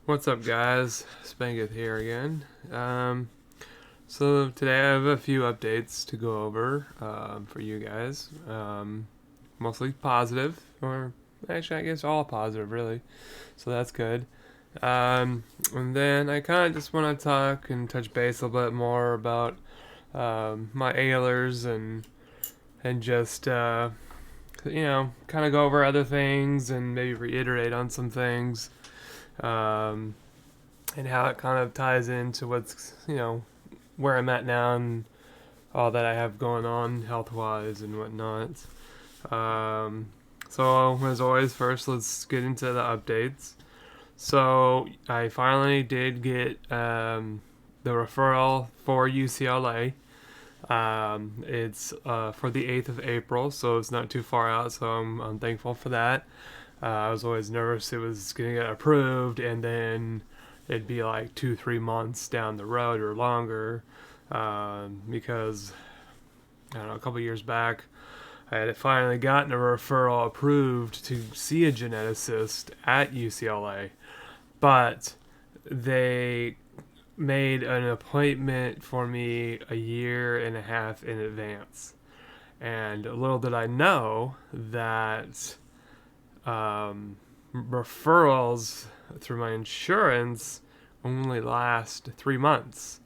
What's up, guys? Spangeth here again. So today I have a few updates to go over for you guys. Mostly positive, or actually I guess all positive really. So that's good. And then I kind of just want to talk and touch base a little bit more about my Ehlers and just kind of go over other things and maybe reiterate on some things. Um, and how it kind of ties into what's, where I'm at now and all that I have going on health wise and whatnot. So, as always, first let's get into the updates. So, I finally did get the referral for UCLA. It's for the 8th of April, so it's not too far out, so I'm thankful for that. I was always nervous it was going to get approved and then it'd be like 2-3 months down the road or longer, because I don't know, a couple years back I had finally gotten a referral approved to see a geneticist at UCLA, but they made an appointment for me a year and a half in advance. And little did I know that referrals through my insurance only last 3 months.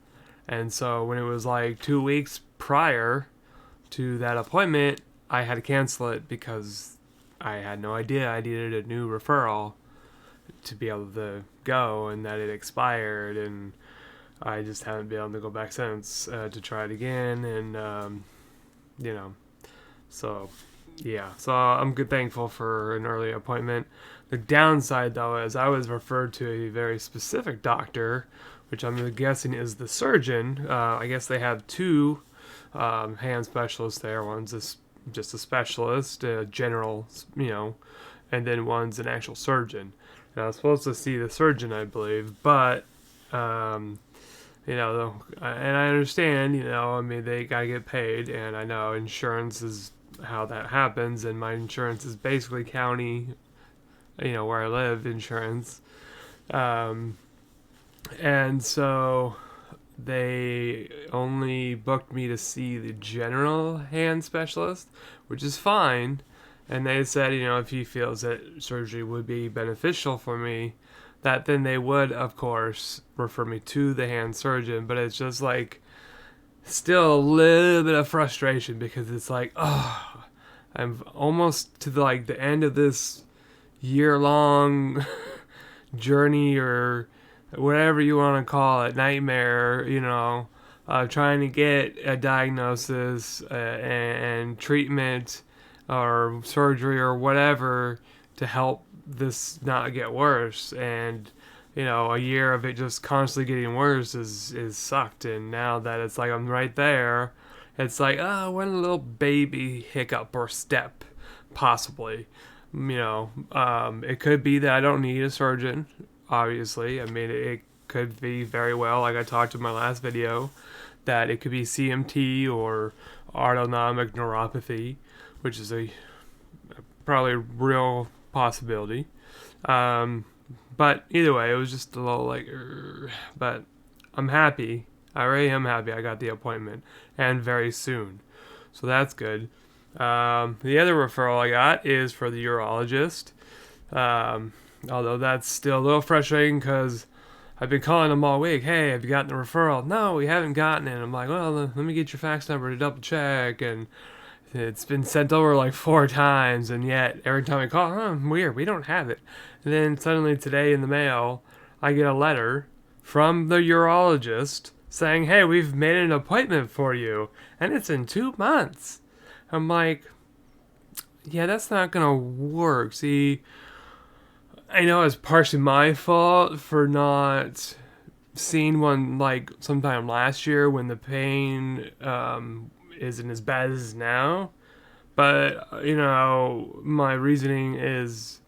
And so when it was like 2 weeks prior to that appointment, I had to cancel it because I had no idea I needed a new referral to be able to go and that it expired. And I just haven't been able to go back since to try it again. And, so yeah, so I'm good, thankful for an early appointment. The downside, though, is I was referred to a very specific doctor, which I'm guessing is the surgeon. I guess they have two hand specialists there. One's just a specialist, a general, and then one's an actual surgeon. And I was supposed to see the surgeon, I believe, but and I understand, they gotta get paid, and I know insurance is how that happens, and my insurance is basically county, where I live, insurance. And so they only booked me to see the general hand specialist, which is fine. And they said, if he feels that surgery would be beneficial for me, that then they would, of course, refer me to the hand surgeon. But it's just like, still a little bit of frustration because it's like, I'm almost to the end of this year-long journey, or whatever you want to call it, nightmare, trying to get a diagnosis and treatment or surgery or whatever to help this not get worse. And a year of it just constantly getting worse is sucked. And now that it's like I'm right there, it's like, one little baby hiccup or step, possibly. It could be that I don't need a surgeon, obviously. I mean, it could be very well, like I talked in my last video, that it could be CMT or autonomic neuropathy, which is a probably real possibility. But either way, it was just a little but I'm happy. I really am happy I got the appointment, and very soon. So that's good. The other referral I got is for the urologist. Although that's still a little frustrating because I've been calling them all week. Hey, have you gotten the referral? No, we haven't gotten it. I'm like, well, let me get your fax number to double check. And it's been sent over like 4 times, and yet every time I call, weird, we don't have it. And then suddenly today in the mail, I get a letter from the urologist saying, hey, we've made an appointment for you, and it's in 2 months. I'm like, yeah, that's not gonna work. See, I know it's partially my fault for not seeing one sometime last year when the pain isn't as bad as it is now. But, my reasoning is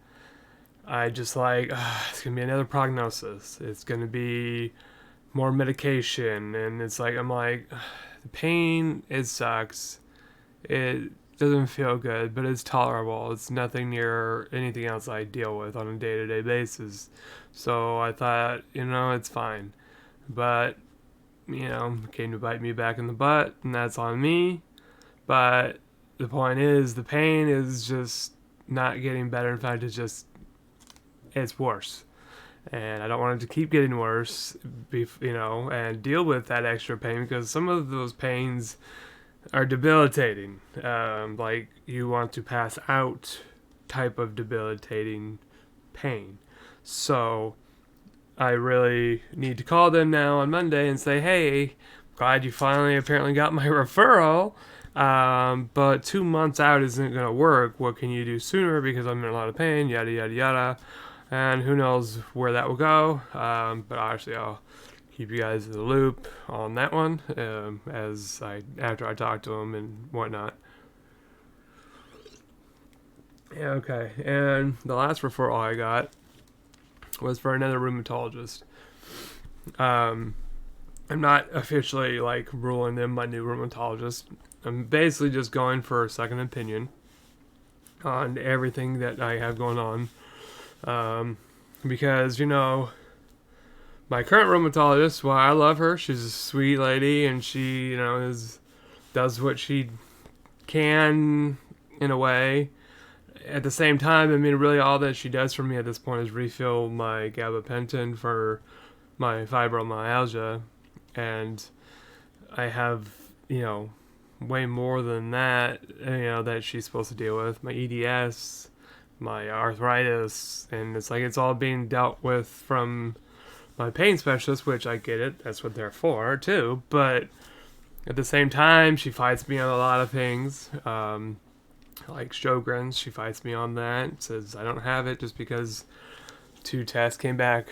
I just it's going to be another prognosis. It's going to be more medication. And it's like, I'm like, the pain, it sucks. doesn't feel good, but it's tolerable. It's nothing near anything else I deal with on a day-to-day basis. So I thought, it's fine. But, it came to bite me back in the butt, and that's on me. But the point is, the pain is just not getting better. In fact, it's worse. And I don't want it to keep getting worse, and deal with that extra pain, because some of those pains are debilitating. Like you want to pass out type of debilitating pain. So I really need to call them now on Monday and say, hey, glad you finally apparently got my referral. But 2 months out isn't going to work. What can you do sooner? Because I'm in a lot of pain, yada, yada, yada. And who knows where that will go. But obviously I'll keep you guys in the loop on that one after I talk to them and whatnot. Yeah, okay. And the last referral I got was for another rheumatologist. I'm not officially ruling them my new rheumatologist. I'm basically just going for a second opinion on everything that I have going on. Because, my current rheumatologist, well, I love her. She's a sweet lady, and she, does what she can in a way. At the same time, really all that she does for me at this point is refill my gabapentin for my fibromyalgia, and I have, way more than that, that she's supposed to deal with. My EDS, my arthritis, and it's all being dealt with from my pain specialist, which I get it, that's what they're for too, but at the same time, she fights me on a lot of things, like Sjogren's. She fights me on that, says I don't have it just because 2 tests came back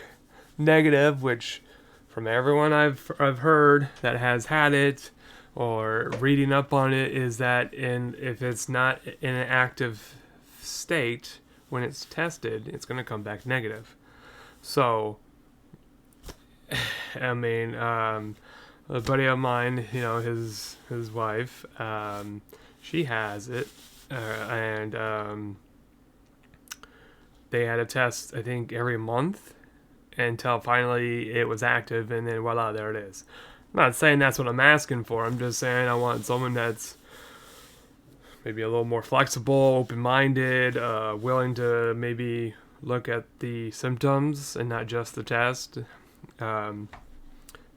negative, which from everyone I've heard that has had it or reading up on it is that if it's not in an active state when it's tested, it's going to come back negative. So a buddy of mine, his wife, she has it, and they had a test, I think, every month until finally it was active, and then voila, there it is. I'm not saying that's what I'm asking for. I'm just saying I want someone that's maybe a little more flexible, open-minded, willing to maybe look at the symptoms and not just the test.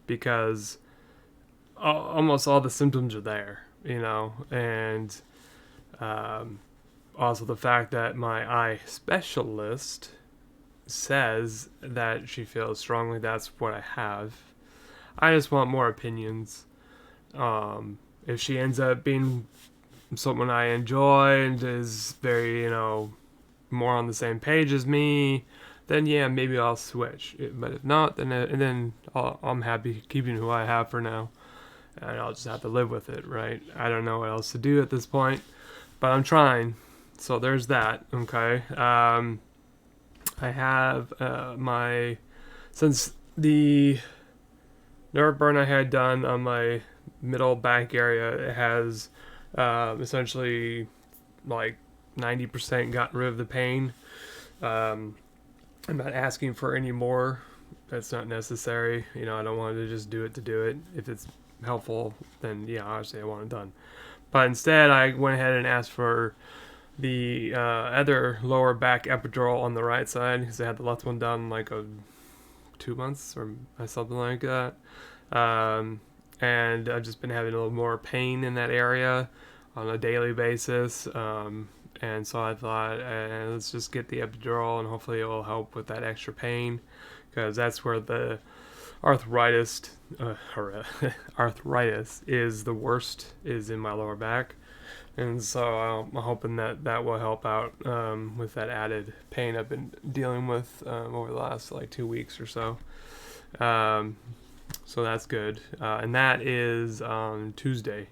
Because almost all the symptoms are there, and also the fact that my eye specialist says that she feels strongly that's what I have. I just want more opinions. If she ends up being someone I enjoy and is very, more on the same page as me, then yeah, maybe I'll switch. But if not, then I'm happy keeping who I have for now, and I'll just have to live with it, right? I don't know what else to do at this point, but I'm trying. So there's that. Okay. I have since the nerve burn I had done on my middle back area, it has essentially 90% gotten rid of the pain. I'm not asking for any more. That's not necessary. I don't want to just do it to do it. If it's helpful, then yeah, obviously I want it done. But instead, I went ahead and asked for the other lower back epidural on the right side, because I had the left one done 2 months or something like that. And I've just been having a little more pain in that area on a daily basis. And so I thought, let's just get the epidural, and hopefully it will help with that extra pain, because that's where the arthritis is the worst, is in my lower back. And so I'm hoping that will help out with that added pain I've been dealing with over the last 2 weeks or so. So that's good. And that is on Tuesday,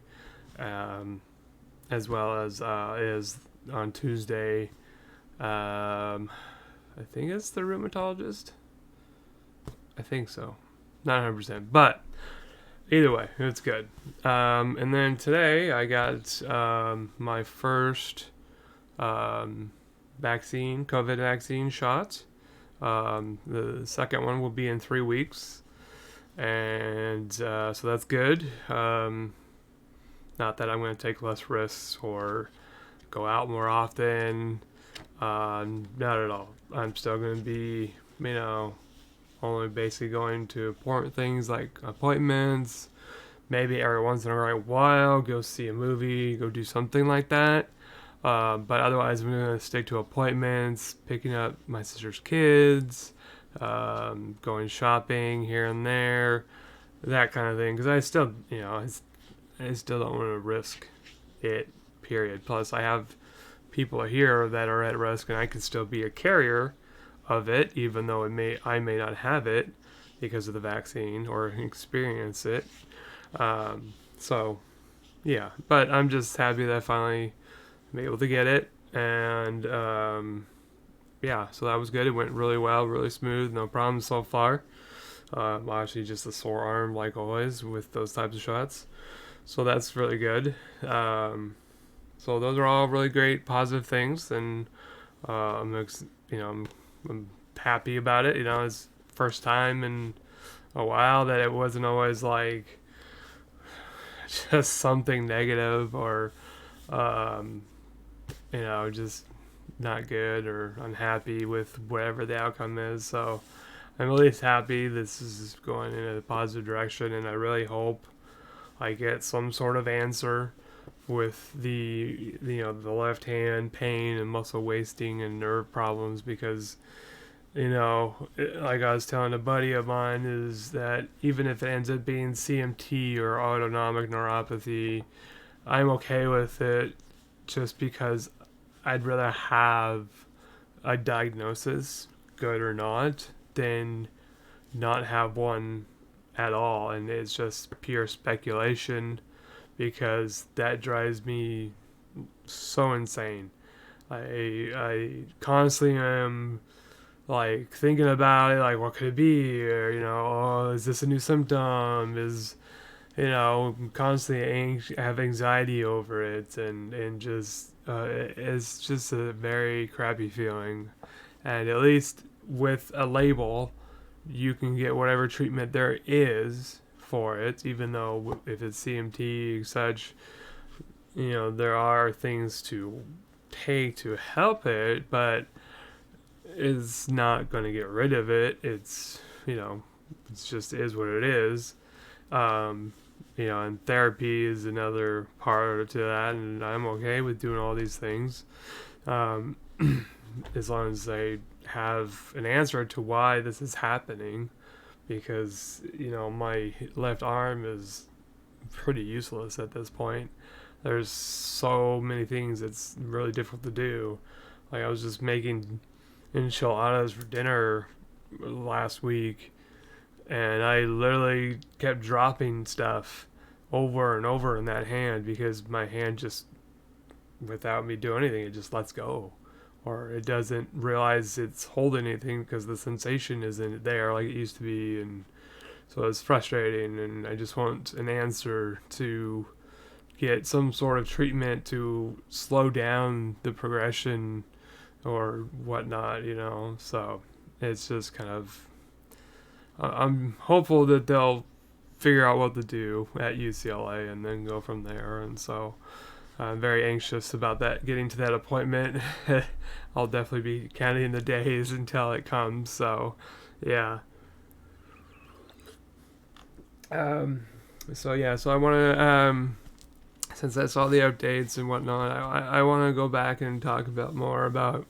as well as is on Tuesday. I think it's the rheumatologist. I think so. Not 100%. But either way, it's good. And then today I got my first um, vaccine, COVID vaccine shot. The second one will be in 3 weeks, and so that's good. Not that I'm going to take less risks or go out more often. Not at all. I'm still going to be, only basically going to important things like appointments, maybe every once in a right while, go see a movie, go do something like that. But otherwise, I'm going to stick to appointments, picking up my sister's kids, going shopping here and there, that kind of thing. Because I still, I still don't want to risk it, period. Plus, I have people here that are at risk, and I could still be a carrier of it, even though I may not have it because of the vaccine or experience it. So, yeah, but I'm just happy that I finally am able to get it, and yeah, so that was good. It went really well, really smooth, no problems so far. Actually, just a sore arm, like always, with those types of shots. So that's really good. So those are all really great, positive things, and I'm happy about it. It's first time in a while that it wasn't always like just something negative or um, just not good or unhappy with whatever the outcome is. So I'm at least happy this is going in a positive direction, and I really hope I get some sort of answer with the left hand pain and muscle wasting and nerve problems, because like I was telling a buddy of mine, is that even if it ends up being CMT or autonomic neuropathy, I'm okay with it, just because I'd rather have a diagnosis, good or not, than not have one at all. And it's just pure speculation, because that drives me so insane. I constantly am like thinking about it, like what could it be, or oh, is this a new symptom? Is constantly have anxiety over it, and just it's just a very crappy feeling. And at least with a label, you can get whatever treatment there is for it, even though if it's CMT such, there are things to take to help it, but it's not going to get rid of it. It's just is what it is. Um, and therapy is another part to that, and I'm okay with doing all these things, um, as long as I have an answer to why this is happening, because my left arm is pretty useless at this point. There's so many things it's really difficult to do. Like, I was just making enchiladas for dinner last week, and I literally kept dropping stuff over and over in that hand, because my hand just, without me doing anything, it just lets go, or it doesn't realize it's holding anything because the sensation isn't there like it used to be. And so it's frustrating, and I just want an answer to get some sort of treatment to slow down the progression or whatnot, So it's just kind of, I'm hopeful that they'll figure out what to do at UCLA and then go from there. And so I'm very anxious about that, getting to that appointment. I'll definitely be counting the days until it comes. So, yeah. So I want to, since that's all the updates and whatnot, I want to go back and talk about more about,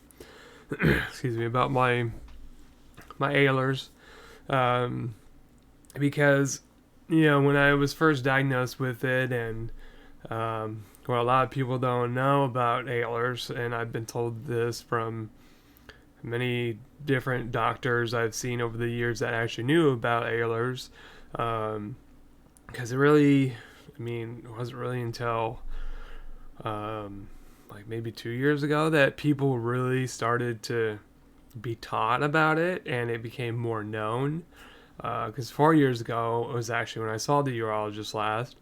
excuse me, about my Ehlers, because when I was first diagnosed with it, and well, a lot of people don't know about Ehlers, and I've been told this from many different doctors I've seen over the years that actually knew about Ehlers, because it wasn't really until like maybe 2 years ago that people really started to be taught about it, and it became more known. Because 4 years ago was actually when I saw the urologist last,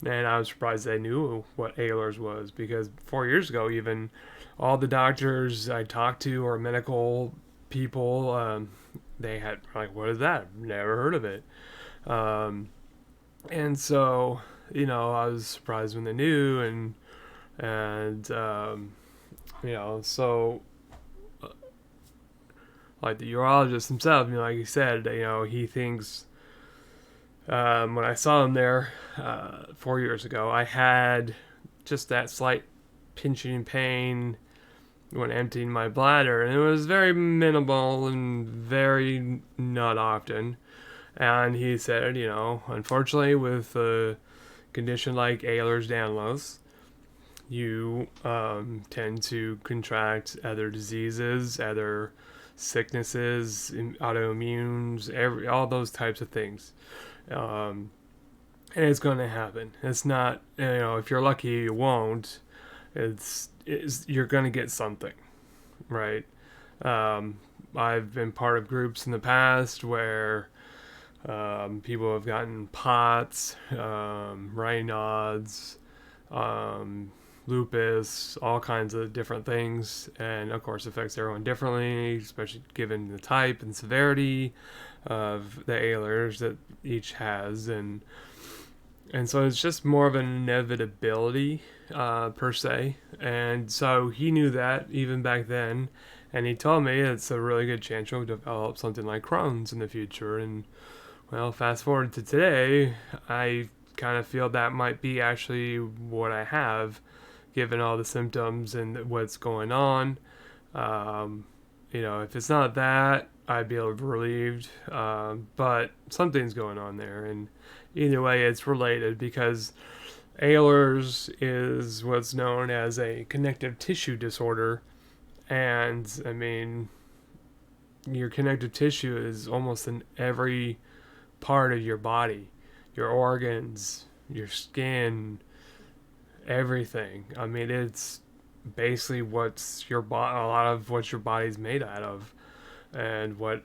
and I was surprised they knew what Ehlers was, because 4 years ago, even all the doctors I talked to or medical people, they had like, what is that? Never heard of it. Um, and so, I was surprised when they knew, and so like the urologist himself, like he said, he thinks, when I saw him there 4 years ago, I had just that slight pinching pain when emptying my bladder, and it was very minimal and very not often. And he said, unfortunately, with a condition like Ehlers Danlos, you tend to contract other diseases, other sicknesses, autoimmunes, all those types of things. Um, and it's going to happen. It's not, if you're lucky, you won't. You're going to get something, right? Um, I've been part of groups in the past where people have gotten POTS, Raynaud's, um, lupus, all kinds of different things, and of course affects everyone differently, especially given the type and severity of the Ehlers that each has, and so it's just more of an inevitability per se. And so he knew that even back then, and he told me it's a really good chance you'll develop something like Crohn's in the future. And well, fast forward to today, I kind of feel that might be actually what I have, given all the symptoms and what's going on. Um, if it's not that, I'd be relieved. But something's going on there, and either way, it's related, because Ehlers is what's known as a connective tissue disorder, and I mean, your connective tissue is almost in every part of your body, your organs, your skin, everything. I mean, it's basically what's your body, a lot of what your body's made out of, and what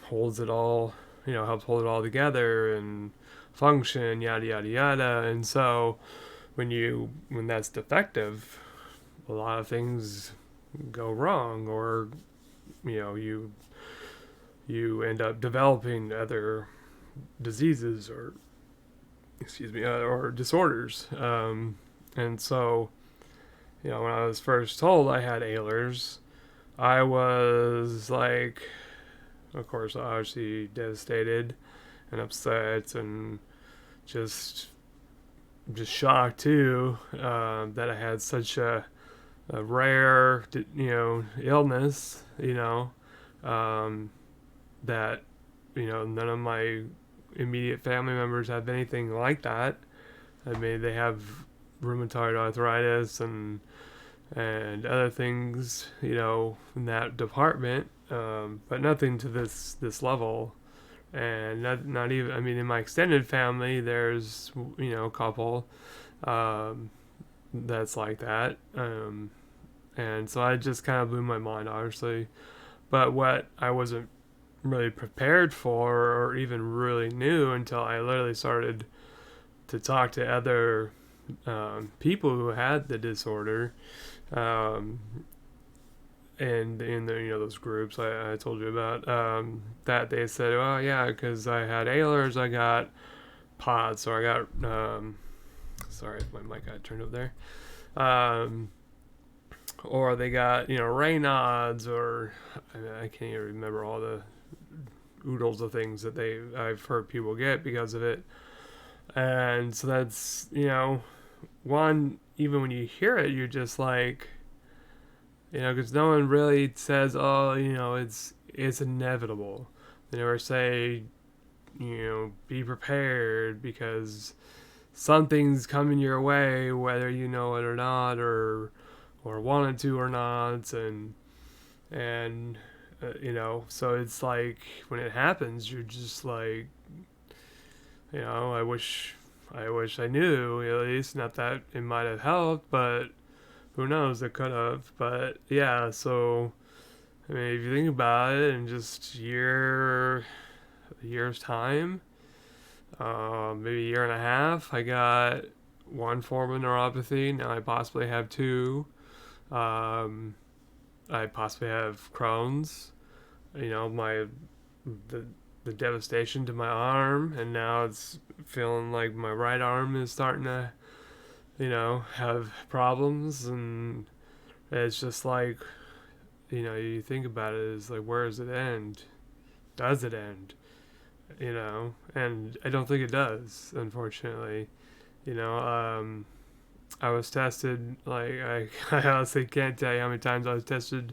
holds it all, helps hold it all together and function, yada yada yada. And so when that's defective, a lot of things go wrong, or you end up developing other diseases, or or disorders. And so, when I was first told I had Ehlers, I was like, of course, obviously devastated and upset, and just shocked too, that I had such a rare, illness, that, none of my immediate family members have anything like that. I mean, they have rheumatoid arthritis and other things, in that department, but nothing to this level. And not even, I mean, in my extended family, there's, a couple that's like that. And so I just kind of blew my mind, obviously. But what I wasn't really prepared for, or even really knew, until I literally started to talk to other people who had the disorder, um, and in the those groups I told you about, that they said, oh yeah, because I had Ehlers, I got POTS, or I got sorry if my mic got turned over there, or they got Raynaud's, or I can't even remember all the oodles of things that I've heard people get because of it. And so that's, one, even when you hear it, you're just like, because no one really says, oh, it's inevitable. They never say, be prepared, because something's coming your way, whether you know it or not, or wanted to or not. And so it's like, when it happens, you're just like, I wish I knew, at least. Not that it might have helped, but who knows, it could have. But yeah, so I mean, if you think about it, and just you're a year's time, maybe a year and a half. I got one form of neuropathy. Now I possibly have two. Um, I possibly have Crohn's. My the the devastation to my arm, and now it's feeling like my right arm is starting to have problems, and it's just like you think about it, it's like, where does it end? Does it end? And I don't think it does, unfortunately. you know I was tested, like, I honestly can't tell you how many times I was tested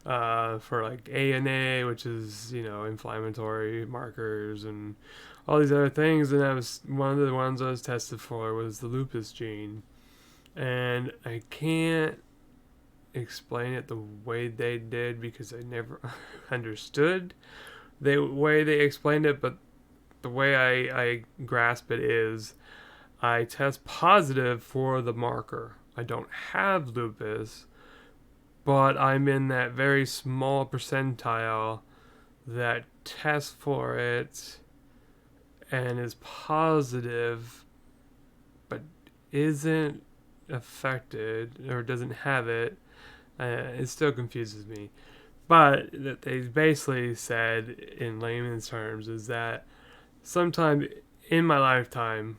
for like ANA, which is inflammatory markers and all these other things, and I was one of the ones I was tested for was the lupus gene, and I can't explain it the way they did because I never understood the way they explained it, but the way I grasp it is I test positive for the marker. I don't have lupus, but I'm in that very small percentile that tests for it and is positive, but isn't affected or doesn't have it. It still confuses me. But that they basically said in layman's terms is that sometime in my lifetime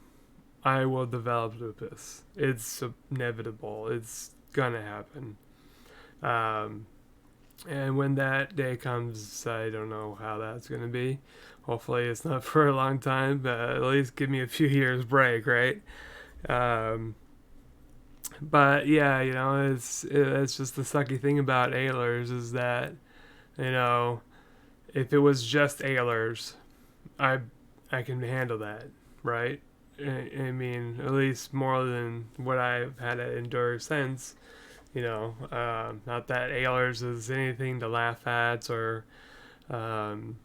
I will develop lupus. It's inevitable. It's gonna happen. Um, and when that day comes, I don't know how that's gonna be. Hopefully, it's not for a long time, but at least give me a few years break, right? Um, but yeah, it's just the sucky thing about Ehlers is that you know if it was just Ehlers, I I can handle that, right? I mean, at least more than what I've had to endure since. Not that Ehlers is anything to laugh at um,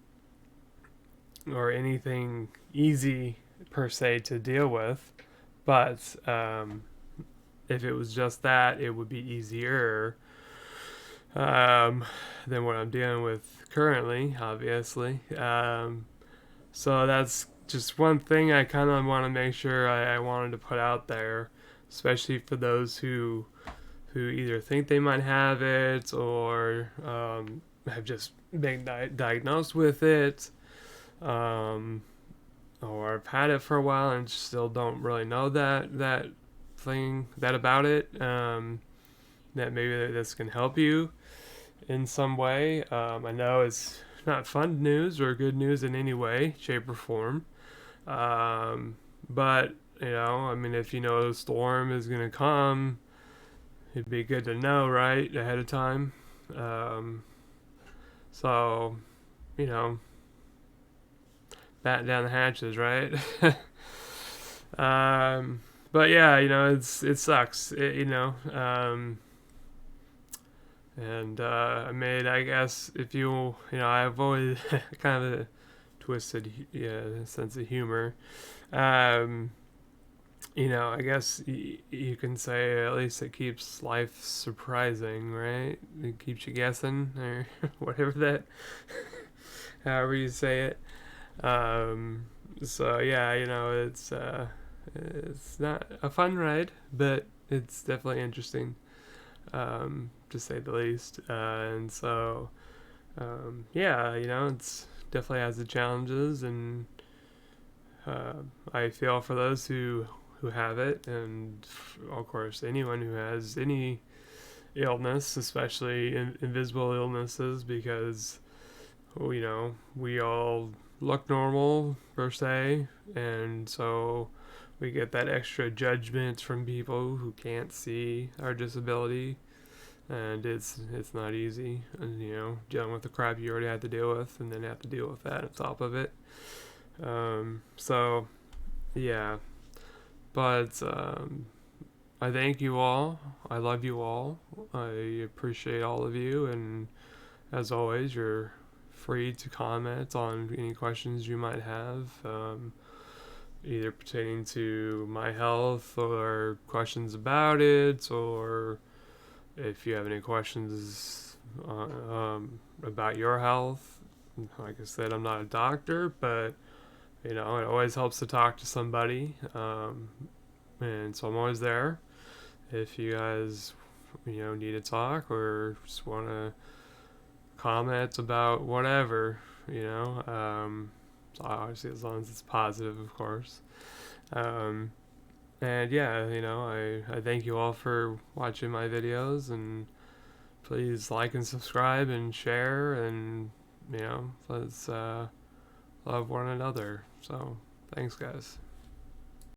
or anything easy per se to deal with, but if it was just that, it would be easier um, than what I'm dealing with currently, obviously. So that's just one thing I kind of want to make sure I wanted to put out there, especially for those who either think they might have it or have just been diagnosed with it, um, or have had it for a while and still don't really know that about it. That maybe this can help you in some way. I know it's not fun news or good news in any way, shape, or form. But I mean, if a storm is gonna come, it'd be good to know, right, ahead of time. Um, so, you know, batten down the hatches, right? But yeah, it sucks, and I made, I guess, if I've always kind of a twisted, sense of humor. Um, I guess you can say at least it keeps life surprising, right? It keeps you guessing, or whatever however you say it. So yeah, it's not a fun ride, but it's definitely interesting, to say the least. And so, yeah, it's definitely has the challenges, and I feel for those who have it, and of course anyone who has any illness, especially invisible illnesses, because we all look normal per se, and so we get that extra judgment from people who can't see our disability, and it's not easy, and dealing with the crap you already had to deal with, and then have to deal with that on top of it. So yeah, but I thank you all. I love you all. I appreciate all of you, and as always, you're free to comment on any questions you might have, either pertaining to my health or questions about it, or if you have any questions about your health, like I said, I'm not a doctor, but it always helps to talk to somebody, and so I'm always there. If you guys, need to talk or just want to comment about whatever, obviously as long as it's positive, of course. Um, and yeah, I thank you all for watching my videos, and please like and subscribe and share, and let's love one another. So thanks, guys.